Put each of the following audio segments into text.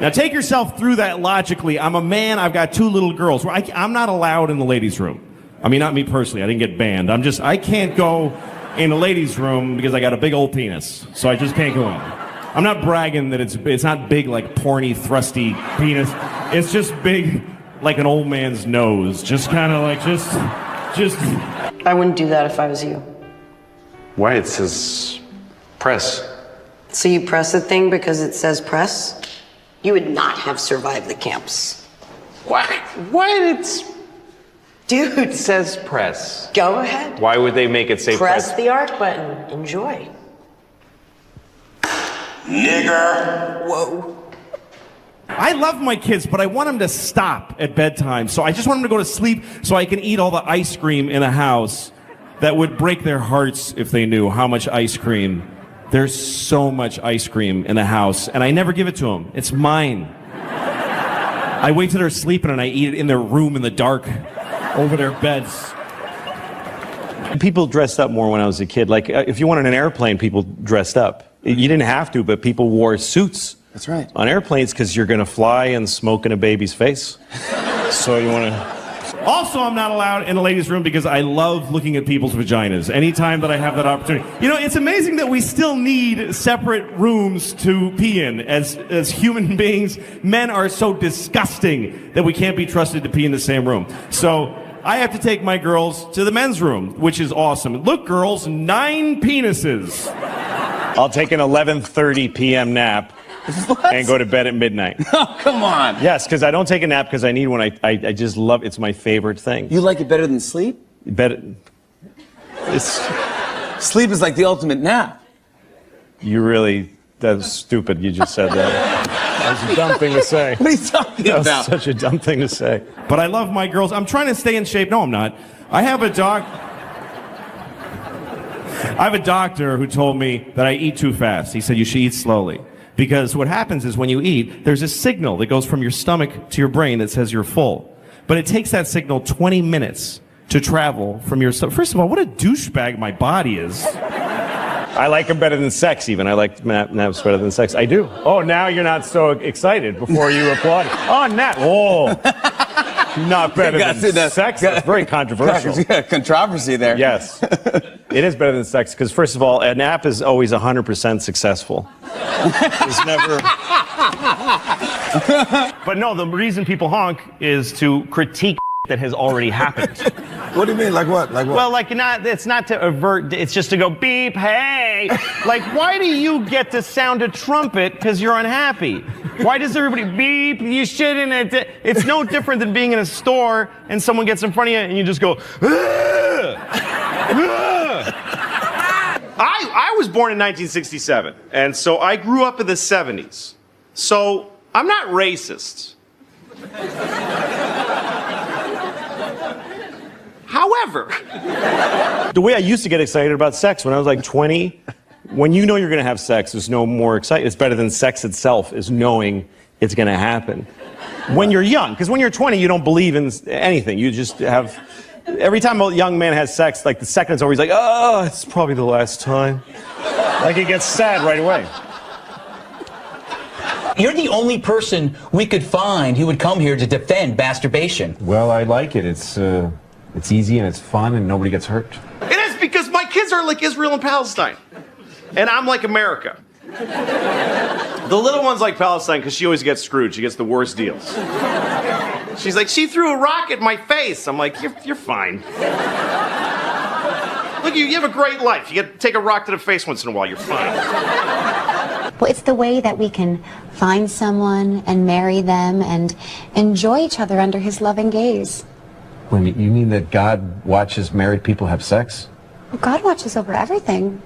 Now take yourself through that logically. I'm a man, I've got 2 little girls. I'm not allowed in the ladies' room. I mean, not me personally, I didn't get banned. I can't go in the ladies' room because I got a big old penis. So I just can't go in. I'm not bragging that it's not big like porny, thrusty penis. It's just big like an old man's nose. Just kind of like, just. I wouldn't do that if I was you. Why? It says press. So you press the thing because it says press? You would not have survived the camps. What? What? Dude. It says press. Go ahead. Why would they make it say press? Press the arc button. Enjoy. Nigger. Whoa. I love my kids, but I want them to stop at bedtime. So I just want them to go to sleep so I can eat all the ice cream in a house that would break their hearts if they knew how much ice cream. There's so much ice cream in the house, and I never give it to them. It's mine. I wait till they're sleeping and I eat it in their room in the dark over their beds. People dressed up more when I was a kid. Like, if you went on an airplane, people dressed up. You didn't have to, but people wore suits. That's right. On airplanes, because you're going to fly and smoke in a baby's face. So you want to... Also, I'm not allowed in the ladies' room because I love looking at people's vaginas anytime that I have that opportunity. You know, it's amazing that we still need separate rooms to pee in. As human beings, men are so disgusting that we can't be trusted to pee in the same room. So I have to take my girls to the men's room, which is awesome. Look, girls, 9 penises. I'll take an 11:30 p.m. nap. What? And go to bed at midnight. Oh, come on. Yes, because I don't take a nap because I need one. I just love it's my favorite thing. You like it better than sleep? Sleep is like the ultimate nap. That was stupid. You just said that. That was a dumb thing to say. What are you talking about? That was such a dumb thing to say. But I love my girls. I'm trying to stay in shape. No, I'm not. I have a doctor who told me that I eat too fast. He said you should eat slowly. Because what happens is when you eat, there's a signal that goes from your stomach to your brain that says you're full. But it takes that signal 20 minutes to travel from your stomach. First of all, what a douchebag my body is. I like them better than sex, even. I like naps better than sex. I do. Oh, now you're not so excited before you applaud. Oh, nap. Oh. Not better than sex. That's very controversial. Controversy there. Yes. It is better than sex because, first of all, a nap is always 100% successful. It's never... But no, the reason people honk is to critique that has already happened. What do you mean? Like what? Like what? Well, it's not to avert, it's just to go beep, hey. Like, why do you get to sound a trumpet because you're unhappy? Why does everybody beep? You shouldn't. It's no different than being in a store and someone gets in front of you and you just go, I was born in 1967, and so I grew up in the 70s. So I'm not racist. However, the way I used to get excited about sex when I was like 20, when you know you're going to have sex, there's no more excitement. It's better than sex itself, is knowing it's going to happen. When you're young, because when you're 20, you don't believe in anything. You just have... Every time a young man has sex, like the second it's over, he's like, oh, it's probably the last time. Like he gets sad right away. You're the only person we could find who would come here to defend masturbation. Well, I like it. It's easy and it's fun and nobody gets hurt. it is because my kids are like Israel and Palestine. And I'm like America. The little one's like Palestine because she always gets screwed. She gets the worst deals. She's like, she threw a rock at my face. I'm like, you're fine. Look, you have a great life. You get to take a rock to the face once in a while. You're fine. Well, it's the way that we can find someone and marry them and enjoy each other under his loving gaze. When you mean that God watches married people have sex? Well, God watches over everything.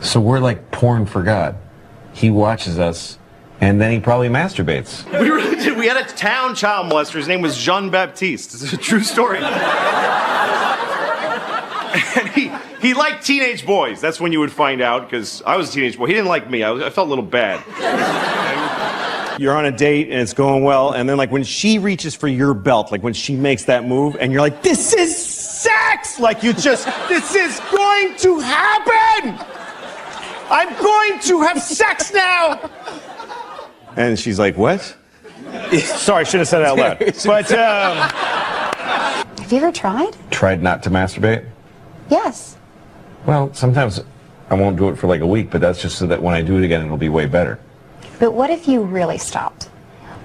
So we're like porn for God. He watches us, and then he probably masturbates. We really did. We had a town child molester. His name was Jean Baptiste. It's a true story. And he liked teenage boys. That's when you would find out, because I was a teenage boy. He didn't like me. I felt a little bad. You're on a date and it's going well, and then like when she reaches for your belt, like when she makes that move, and you're like, this is sex! Like this is going to happen! I'm going to have sex now! And she's like, what? Sorry, I should have said that out loud. But Have you ever tried? Tried not to masturbate? Yes. Well, sometimes I won't do it for like a week, but that's just so that when I do it again, it'll be way better. But what if you really stopped?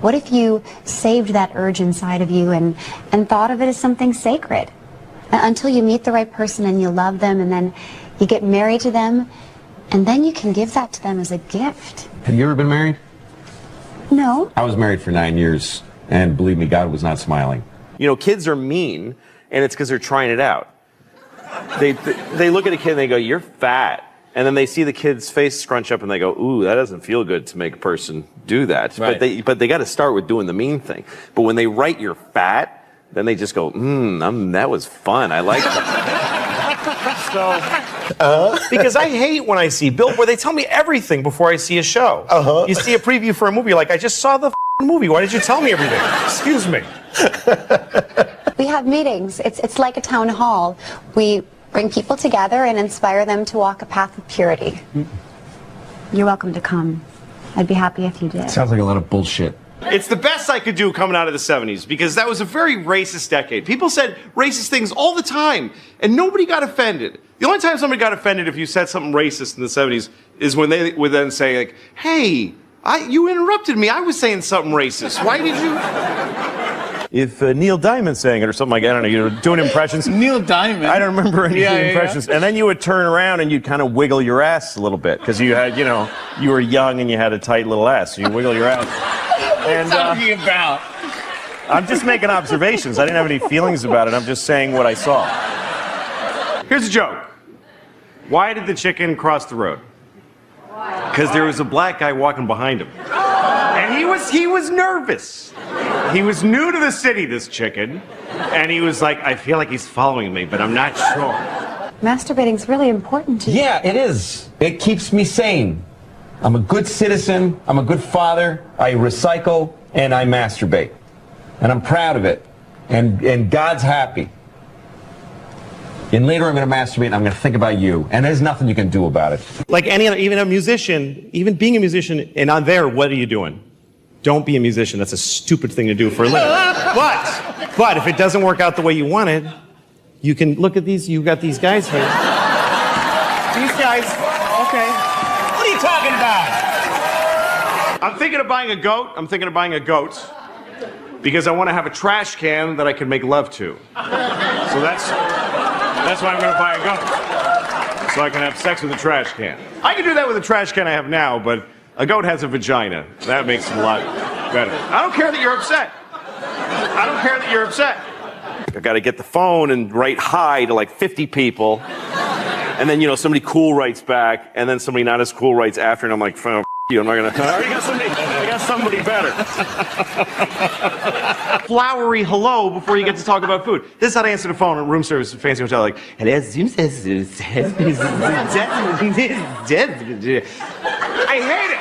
What if you saved that urge inside of you and thought of it as something sacred? Until you meet the right person and you love them and then you get married to them and then you can give that to them as a gift. Have you ever been married? No. I was married for 9 years, and believe me, God was not smiling. You know, kids are mean, and it's because they're trying it out. They look at a kid and they go, "You're fat," and then they see the kid's face scrunch up and they go, "Ooh, that doesn't feel good to make a person do that." Right. But they got to start with doing the mean thing. But when they write "you're fat," then they just go, that was fun. I like that. so, because I hate when I see Billboard, they tell me everything before I see a show. You see a preview for a movie, you're like, I just saw the movie. Why did you tell me everything? Excuse me. We have meetings. It's like a town hall. We bring people together and inspire them to walk a path of purity. You're welcome to come. I'd be happy if you did. Sounds like a lot of bullshit. It's the best I could do coming out of the 70s because that was a very racist decade. People said racist things all the time and nobody got offended. The only time somebody got offended if you said something racist in the 70s is when they would then say, like, "Hey, you interrupted me. I was saying something racist. Why did you?" If Neil Diamond sang it or something like that, I don't know, you're doing impressions. Neil Diamond. I don't remember any Yeah. impressions. And then you would turn around and you'd kind of wiggle your ass a little bit because you had, you were young and you had a tight little ass. So you wiggle your ass. And, Talking about. I'm just making observations. I didn't have any feelings about it. I'm just saying what I saw. Here's a joke. Why did the chicken cross the road? Because there was a black guy walking behind him. And he was nervous. He was new to the city, this chicken. And he was like, I feel like he's following me, but I'm not sure. Masturbating's really important to you. Yeah, it is. It keeps me sane. I'm a good citizen, I'm a good father, I recycle, and I masturbate. And I'm proud of it. And God's happy. And later I'm going to masturbate and I'm going to think about you. And there's nothing you can do about it. Like any other, even a musician, even being a musician, and on there, what are you doing? Don't be a musician. That's a stupid thing to do for a living. But if it doesn't work out the way you wanted, you can look at these, you've got these guys here. These guys, okay. What are you talking about? I'm thinking of buying a goat. Because I want to have a trash can that I can make love to. So that's why I'm going to buy a goat. So I can have sex with a trash can. I can do that with a trash can I have now, but a goat has a vagina. That makes it a lot better. I don't care that you're upset. I got to get the phone and write hi to like 50 people. And then, somebody cool writes back, and then somebody not as cool writes after, and I'm like, "F you, I'm not going to... I got somebody better." Flowery hello before you get to talk about food. This is how to answer the phone at room service at a fancy hotel. Like, hello, I hate it.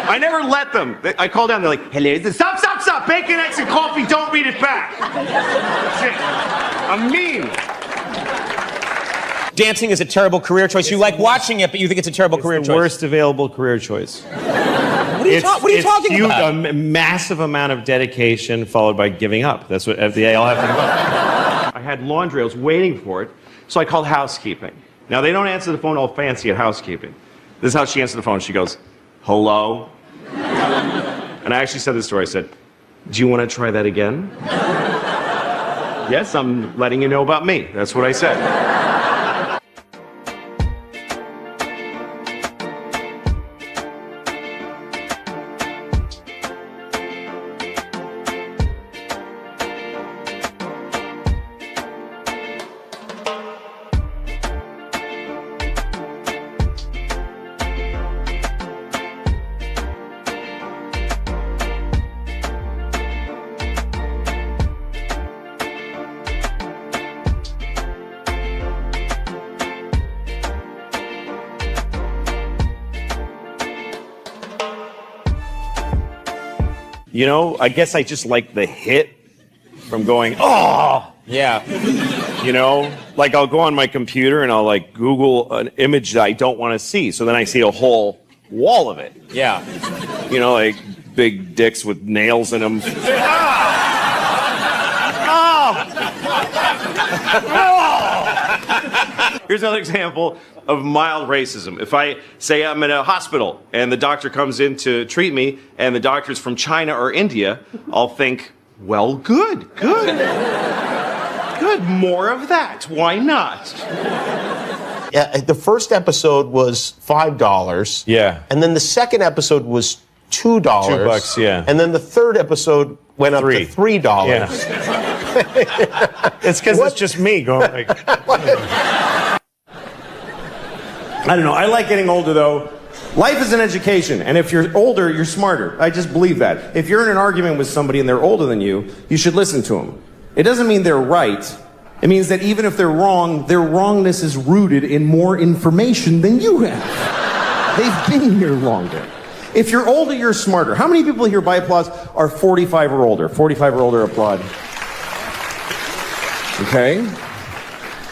I never let them. I call down, they're like, "Hello, stop. Bacon, eggs, and coffee, don't read it back." That's it. I'm mean. Dancing is a terrible career choice. You like watching it, but you think it's a terrible career the choice. worst available career choice. What are you talking about? A massive amount of dedication followed by giving up. That's what they all have to give up. I had laundry. I was waiting for it, so I called housekeeping. Now, they don't answer the phone all fancy at housekeeping. This is how she answered the phone. She goes, "Hello?" And I actually said this to her. I said, "Do you want to try that again?" "Yes, I'm letting you know about me." That's what I said. I guess I just like the hit from going, oh! Yeah. Like I'll go on my computer and I'll like Google an image that I don't want to see. So then I see a whole wall of it. Yeah. Like big dicks with nails in them. Here's another example of mild racism. If I say I'm in a hospital and the doctor comes in to treat me and the doctor's from China or India, I'll think, well, good. Good, more of that. Why not? Yeah, the first episode was $5. Yeah. And then the second episode was $2. $2, yeah. And then the third episode went up to $3. Yeah. It's because it's just me going like... I don't know. I like getting older, though. Life is an education, and if you're older, you're smarter. I just believe that. If you're in an argument with somebody and they're older than you, you should listen to them. It doesn't mean they're right. It means that even if they're wrong, their wrongness is rooted in more information than you have. They've been here longer. If you're older, you're smarter. How many people here by applause are 45 or older? 45 or older, applaud. Okay.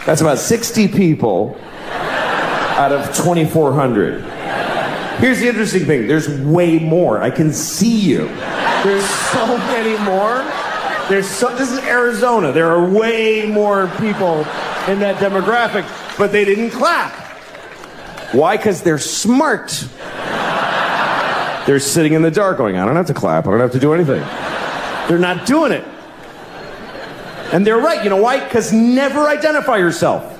That's about 60 people out of 2,400. Here's the interesting thing. There's way more. I can see you. There's so many more. This is Arizona. There are way more people in that demographic, but they didn't clap. Why? Because they're smart. They're sitting in the dark going, I don't have to clap. I don't have to do anything. They're not doing it. And they're right. You know why? Because never identify yourself.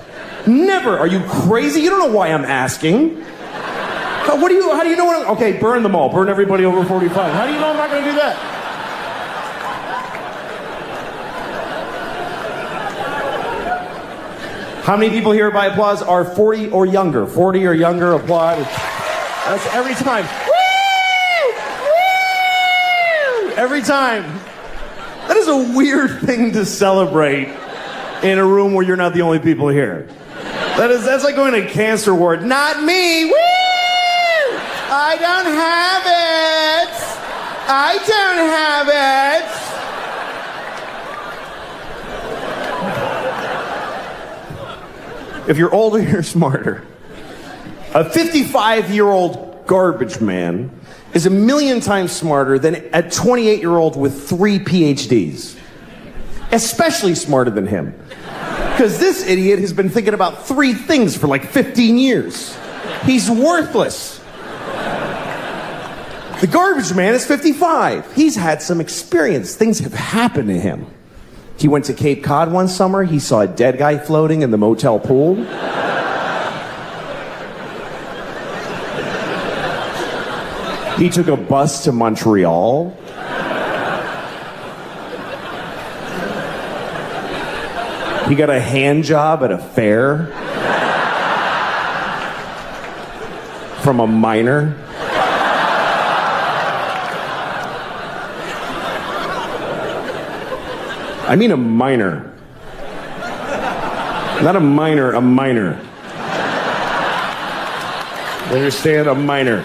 Never. Are you crazy? You don't know why I'm asking. How do you know what I'm... Okay, burn them all. Burn everybody over 45. How do you know I'm not going to do that? How many people here by applause are 40 or younger? 40 or younger, applaud. That's every time. Woo! Woo! Every time. That is a weird thing to celebrate in a room where you're not the only people here. That's like going to a cancer ward. Not me. Woo! I don't have it. I don't have it. If you're older, you're smarter. A 55-year-old garbage man is 1,000,000 times smarter than a 28-year-old with 3 PhDs. Especially smarter than him. Because this idiot has been thinking about 3 things for like 15 years. He's worthless. The garbage man is 55. He's had some experience. Things have happened to him. He went to Cape Cod one summer. He saw a dead guy floating in the motel pool. He took a bus to Montreal. He got a hand job at a fair from a miner. I mean a minor. Not a minor, a minor. You understand? A minor.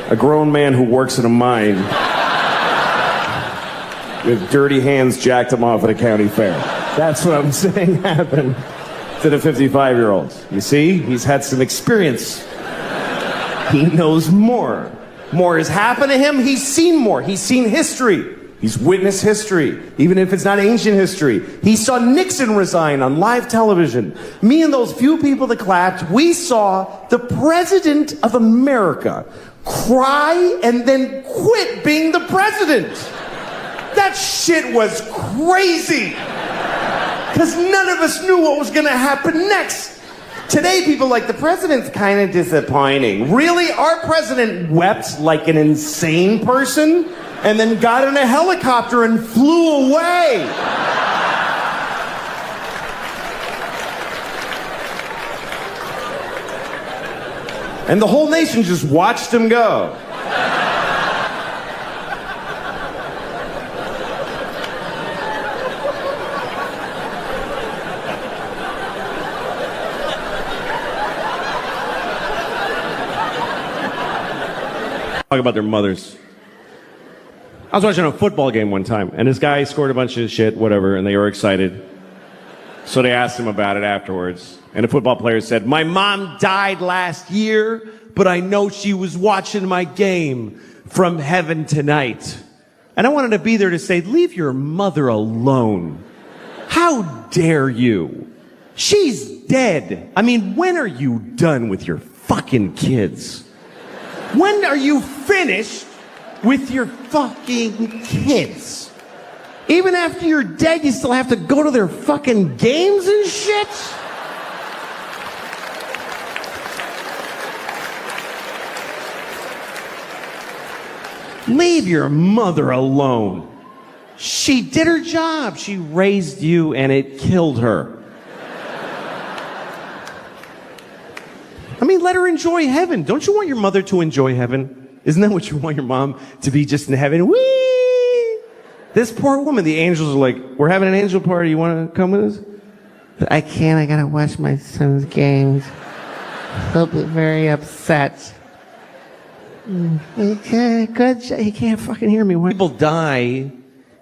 A grown man who works in a mine with dirty hands jacked him off at a county fair. That's what I'm saying happened to the 55-year-old. You see? He's had some experience. He knows more. More has happened to him. He's seen more. He's seen history. He's witnessed history, even if it's not ancient history. He saw Nixon resign on live television. Me and those few people that clapped, we saw the President of America cry and then quit being the president. That shit was crazy. Because none of us knew what was going to happen next. Today, people are like, the president's kind of disappointing. Really? Our president wept like an insane person and then got in a helicopter and flew away. And the whole nation just watched him go. Talk about their mothers. I was watching a football game one time, and this guy scored a bunch of shit, whatever, and they were excited. So they asked him about it afterwards. And the football player said, "My mom died last year, but I know she was watching my game from heaven tonight." And I wanted to be there to say, "Leave your mother alone. How dare you? She's dead. I mean, when are you done with your fucking kids? When are you finished with your fucking kids? Even after you're dead, you still have to go to their fucking games and shit?" Leave your mother alone. She did her job. She raised you and it killed her. I mean, let her enjoy heaven. Don't you want your mother to enjoy heaven? Isn't that what you want your mom to be, just in heaven? Whee! This poor woman, the angels are like, "We're having an angel party. You want to come with us?" "I can't. I got to watch my son's games. He'll be very upset." Okay, good. He can't fucking hear me. When people die,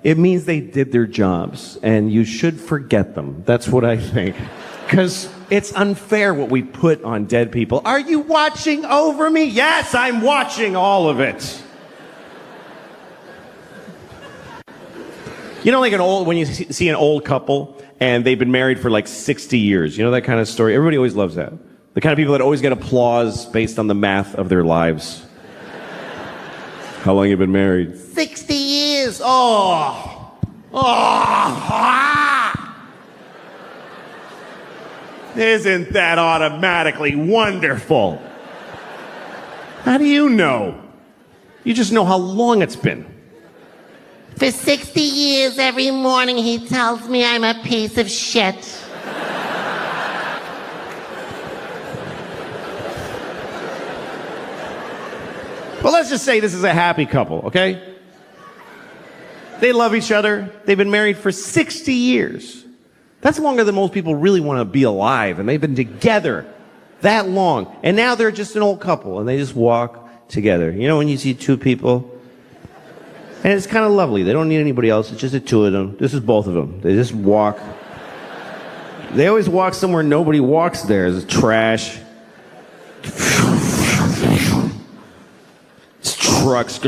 it means they did their jobs, and you should forget them. That's what I think. Because it's unfair what we put on dead people. "Are you watching over me?" "Yes, I'm watching all of it." You know, like when you see an old couple and they've been married for like 60 years. You know that kind of story? Everybody always loves that. The kind of people that always get applause based on the math of their lives. "How long have you been married?" 60 years. Oh. Isn't that automatically wonderful? How do you know? You just know how long it's been. For 60 years, every morning he tells me I'm a piece of shit. Well, let's just say this is a happy couple, okay? They love each other. They've been married for 60 years. That's longer than most people really want to be alive, and they've been together that long. And now they're just an old couple, and they just walk together. You know when you see two people? And it's kind of lovely. They don't need anybody else. It's just the two of them. This is both of them. They just walk. They always walk somewhere nobody walks there. It's trash. Trucks.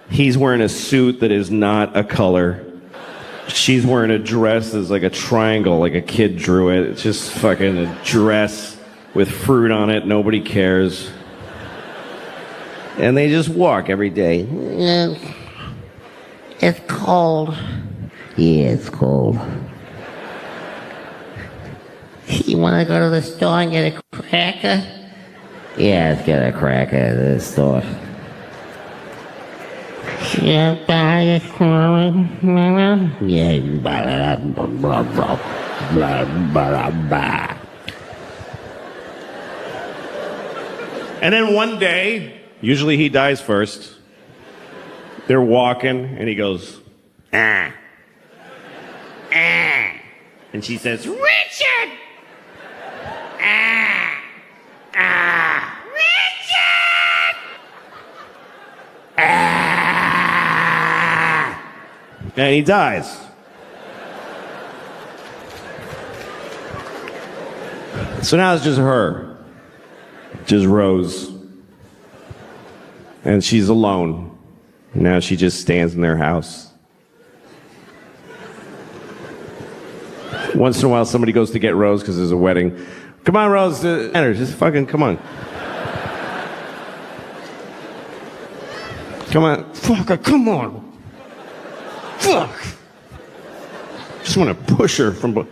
He's wearing a suit that is not a color. She's wearing a dress that's like a triangle, like a kid drew it. It's just fucking a dress with fruit on it. Nobody cares. And they just walk every day. Yeah. It's cold. Yeah, it's cold. You want to go to the store and get a cracker? Yeah, let's get a cracker at the store. Yeah, buy a cracker. Yeah, blah, blah, blah, blah, blah. And then one day, usually he dies first. They're walking, and he goes, "Ah. Ah." And she says, "Richard! Ah. Ah. Richard! Ah." And he dies. So now it's just her. Just Rose. And she's alone. Now she just stands in their house. Once in a while, somebody goes to get Rose because there's a wedding. "Come on, Rose. Enter. Just fucking come on. Come on. Fuck, come on. Fuck. Just want to push her from...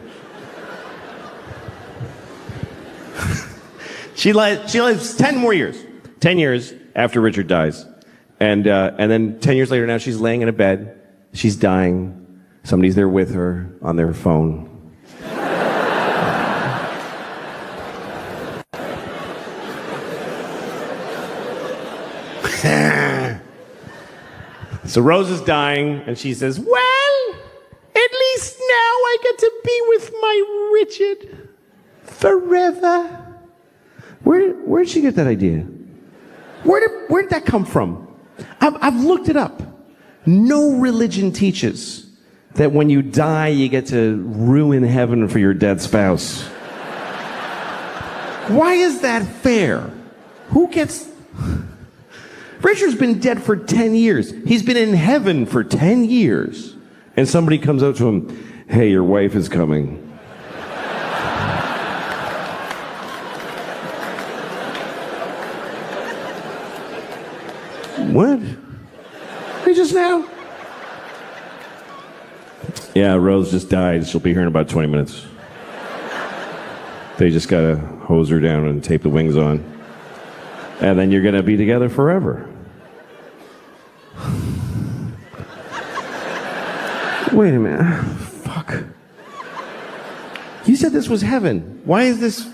She lives 10 more years. 10 years after Richard dies. And then 10 years later, now she's laying in a bed. She's dying. Somebody's there with her on their phone. So Rose is dying, and she says, "Well, at least now I get to be with my Richard forever." Where'd she get that idea? Where did that come from? I've looked it up. No religion teaches that when you die, you get to ruin heaven for your dead spouse. Why is that fair? Who gets... Richard's been dead for 10 years. He's been in heaven for 10 years. And somebody comes up to him, hey, your wife is coming. What? Hey, just now? Yeah, Rose just died. She'll be here in about 20 minutes. They just gotta hose her down and tape the wings on. And then you're gonna be together forever. Wait a minute. Fuck. You said this was heaven. Why is this...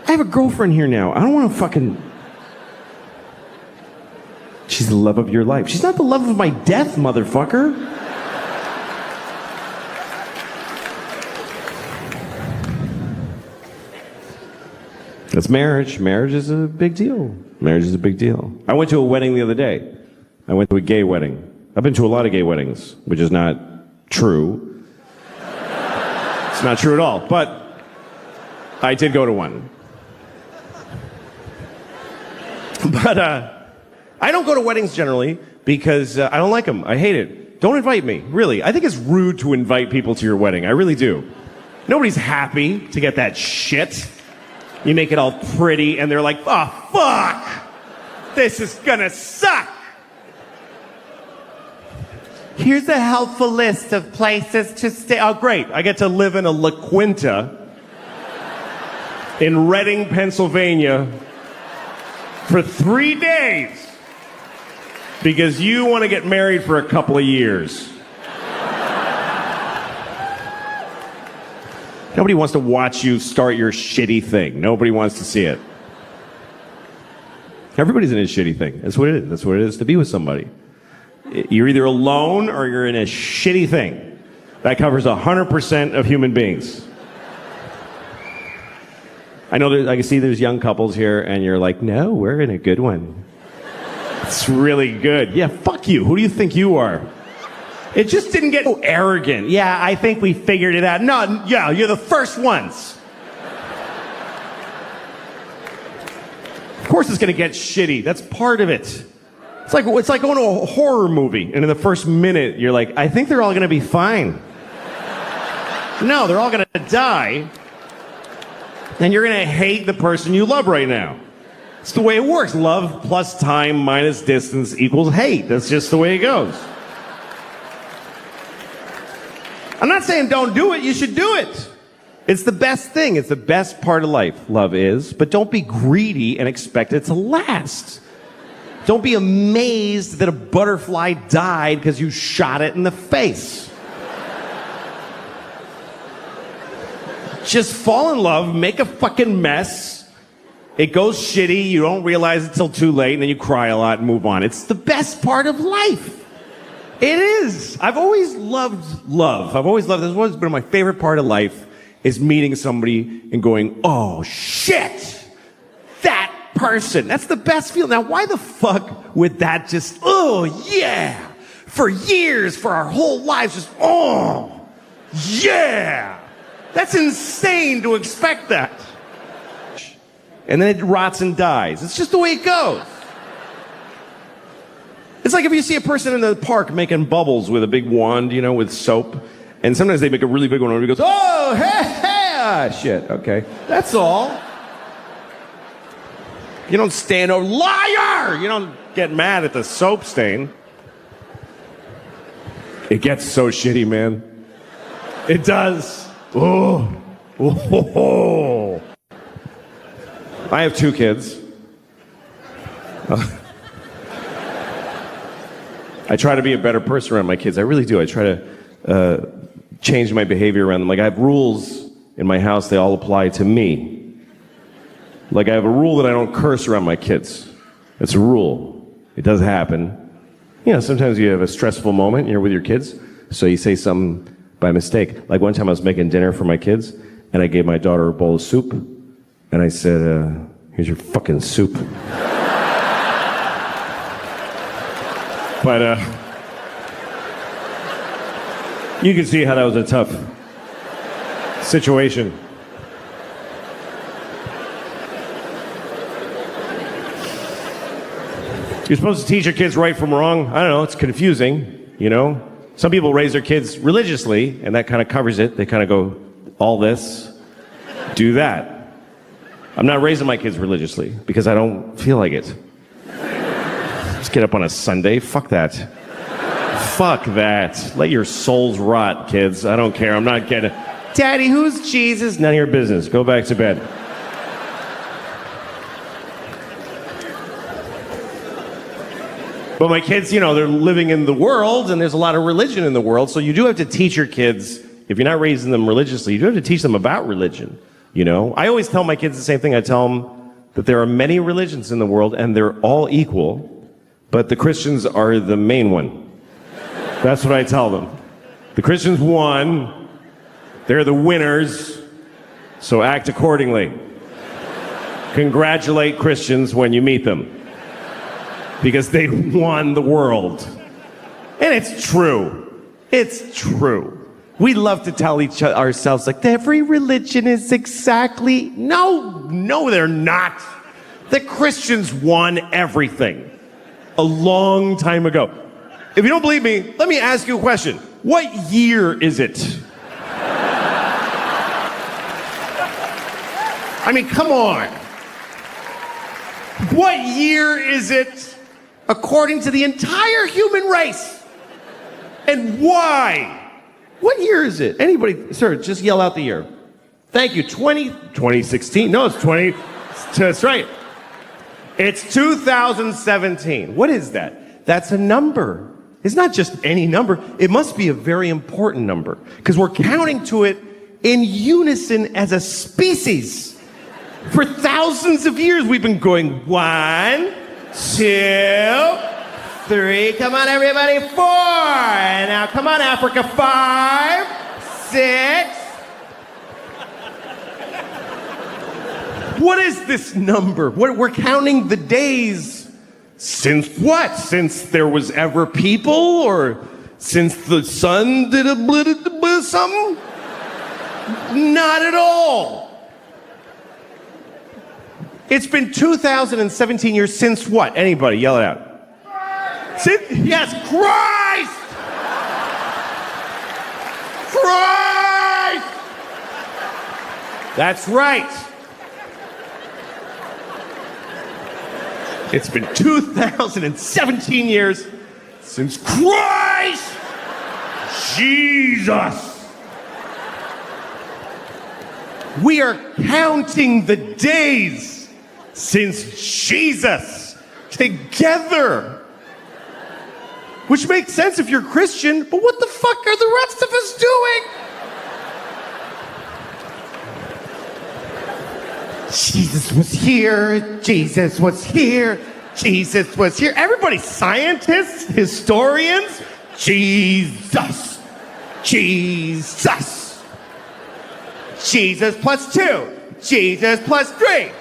I have a girlfriend here now. I don't want to fucking... She's the love of your life. She's not the love of my death, motherfucker. That's marriage. Marriage is a big deal. Marriage is a big deal. I went to a wedding the other day. I went to a gay wedding. I've been to a lot of gay weddings, which is not true. It's not true at all, but I did go to one. But I don't go to weddings generally because I don't like them. I hate it. Don't invite me, really. I think it's rude to invite people to your wedding. I really do. Nobody's happy to get that shit. You make it all pretty, and they're like, oh, fuck! This is gonna suck! Here's a helpful list of places to stay. Oh, great. I get to live in a La Quinta in Reading, Pennsylvania for 3 days because you want to get married for a couple of years. Nobody wants to watch you start your shitty thing. Nobody wants to see it. Everybody's in a shitty thing. That's what it is. That's what it is to be with somebody. You're either alone or you're in a shitty thing. That covers 100% of human beings. I know I can see there's young couples here and you're like, no, we're in a good one. It's really good. Yeah, fuck you. Who do you think you are? It just didn't get so arrogant. Yeah, I think we figured it out. No, yeah, you're the first ones. Of course it's going to get shitty. That's part of it. It's like going to a horror movie, and in the first minute, you're like, I think they're all going to be fine. No, they're all going to die, and you're going to hate the person you love right now. It's the way it works. Love plus time minus distance equals hate. That's just the way it goes. I'm not saying don't do it. You should do it. It's the best thing. It's the best part of life. Love is. But don't be greedy and expect it to last. Don't be amazed that a butterfly died because you shot it in the face. Just fall in love, make a fucking mess. It goes shitty. You don't realize it till too late, and then you cry a lot and move on. It's the best part of life. It is. I've always loved love. I've always loved this. It's always been my favorite part of life is meeting somebody and going, oh, shit, that person. That's the best feeling. Now, why the fuck would that just, oh, yeah, for years, for our whole lives, just, oh, yeah. That's insane to expect that. And then it rots and dies. It's just the way it goes. It's like if you see a person in the park making bubbles with a big wand, you know, with soap, and sometimes they make a really big one and everybody goes, oh, hey, hey, ah, shit, okay. That's all. You don't stand over, liar! You don't get mad at the soap stain. It gets so shitty, man. It does. Oh. Oh. I have 2 kids. I try to be a better person around my kids. I really do. I try to change my behavior around them. Like, I have rules in my house. They all apply to me. Like, I have a rule that I don't curse around my kids. It's a rule. It does happen. You know, sometimes you have a stressful moment and you're with your kids, so you say something by mistake. Like, one time I was making dinner for my kids, and I gave my daughter a bowl of soup, and I said, here's your fucking soup. But You can see how that was a tough situation. You're supposed to teach your kids right from wrong. I don't know, it's confusing, you know? Some people raise their kids religiously, and that kind of covers it. They kind of go, all this, do that. I'm not raising my kids religiously because I don't feel like it. Just get up on a Sunday, fuck that. Fuck that. Let your souls rot, kids. I don't care, I'm not getting... Daddy, who's Jesus? None of your business. Go back to bed. But my kids, you know, they're living in the world, and there's a lot of religion in the world, so you do have to teach your kids, if you're not raising them religiously, you do have to teach them about religion, you know? I always tell my kids the same thing. I tell them that there are many religions in the world, and they're all equal, but the Christians are the main one. That's what I tell them. The Christians won, they're the winners, so act accordingly. Congratulate Christians when you meet them. Because they won the world. And it's true. It's true. We love to tell ourselves, like, every religion is exactly... No, they're not. The Christians won everything. A long time ago. If you don't believe me, let me ask you a question. What year is it? I mean, come on. What year is it? According to the entire human race. And why? What year is it? Anybody, sir, just yell out the year. Thank you. 2016. No, it's 20. That's right. It's 2017. What is that? That's a number. It's not just any number. It must be a very important number because we're counting to it in unison as a species. For thousands of years, we've been going 1, 2, 3. Come on, everybody. 4. Now, come on, Africa. 5, 6. What is this number? We're counting the days since what? Since there was ever people, or since the sun did a something? Not at all. It's been 2017 years since what? Anybody, yell it out. Yes, Christ! Christ! That's right. It's been 2017 years since Christ Jesus. We are counting the days since Jesus together. Which makes sense if you're Christian, but what the fuck are the rest of us doing? Jesus was here, Jesus was here, Jesus was here. Everybody, scientists, historians, Jesus, Jesus. Jesus plus 2, Jesus plus 3,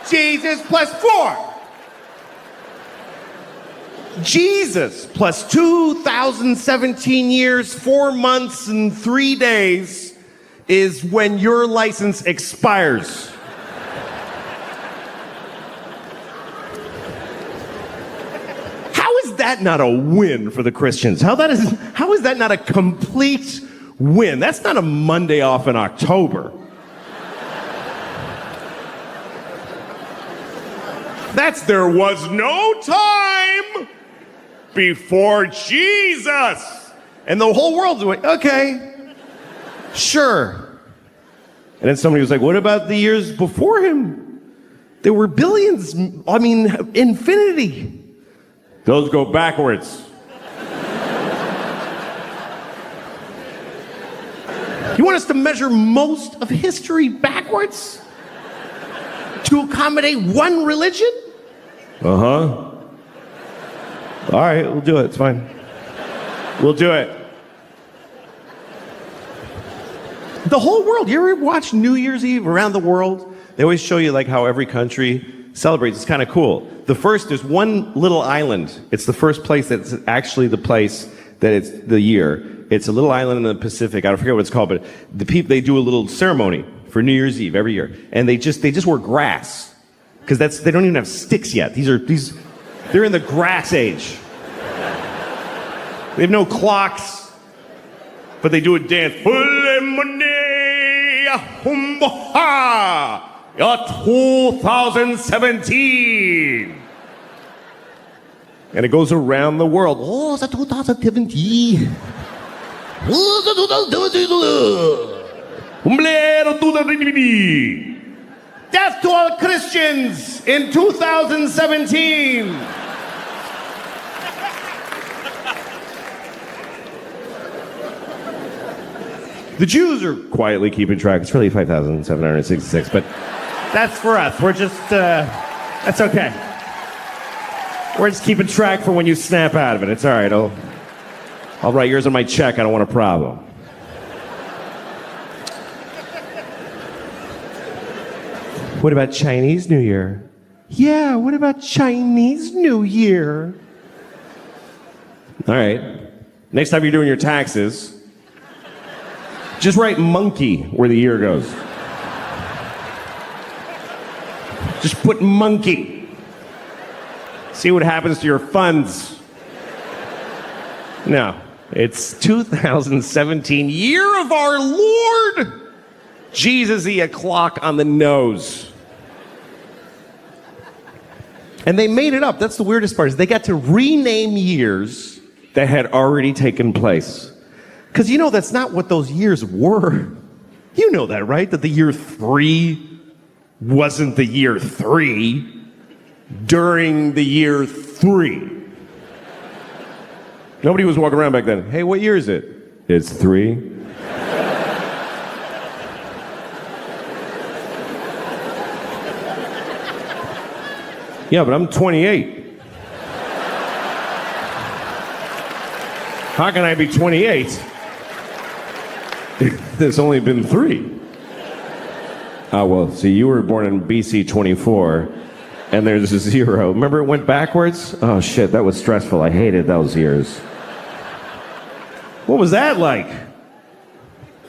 Jesus plus 4. Jesus plus 2017 years, 4 months, and 3 days is when your license expires. How is that not a win for the Christians? How is that not a complete win? That's not a Monday off in October. That's there was no time before Jesus. And the whole world's like, okay, sure. And then somebody was like, what about the years before him? There were billions, I mean, infinity. Those go backwards. You want us to measure most of history backwards? To accommodate one religion? Uh-huh. All right, we'll do it. It's fine. We'll do it. The whole world. You ever watch New Year's Eve around the world? They always show you like how every country celebrates. It's kind of cool. There's one little island. It's the first place that's actually the place that it's the year. It's a little island in the Pacific. I don't forget what it's called, but the people, they do a little ceremony for New Year's Eve every year, and they just wear grass because they don't even have sticks yet. They're in the grass age. They have no clocks, but they do a dance. 2017. And it goes around the world. Oh, it's a 2017. Oh, it's a 2017. Death to all Christians in 2017. The Jews are quietly keeping track. It's really 5,766, but that's for us. We're just, that's okay. We're just keeping track for when you snap out of it. It's all right. I'll write yours on my check. I don't want a problem. What about Chinese New Year? Yeah, what about Chinese New Year? All right. Next time you're doing your taxes, just write monkey where the year goes. Just put monkey. See what happens to your funds. No, it's 2017, year of our Lord. Jesus-y, a clock on the nose. And they made it up. That's the weirdest part, is they got to rename years that had already taken place. Because you know that's not what those years were. You know that, right? That the year 3 wasn't the year 3 during the year 3. Nobody was walking around back then. Hey, what year is it? It's 3. Yeah, but I'm 28. How can I be 28? There's only been 3. Oh, well, see, you were born in BC 24, and there's a 0. Remember it went backwards? Oh, shit, that was stressful. I hated those years. What was that like?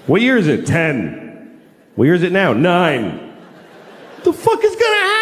What year is it? 10. What year is it now? 9. What the fuck is gonna happen?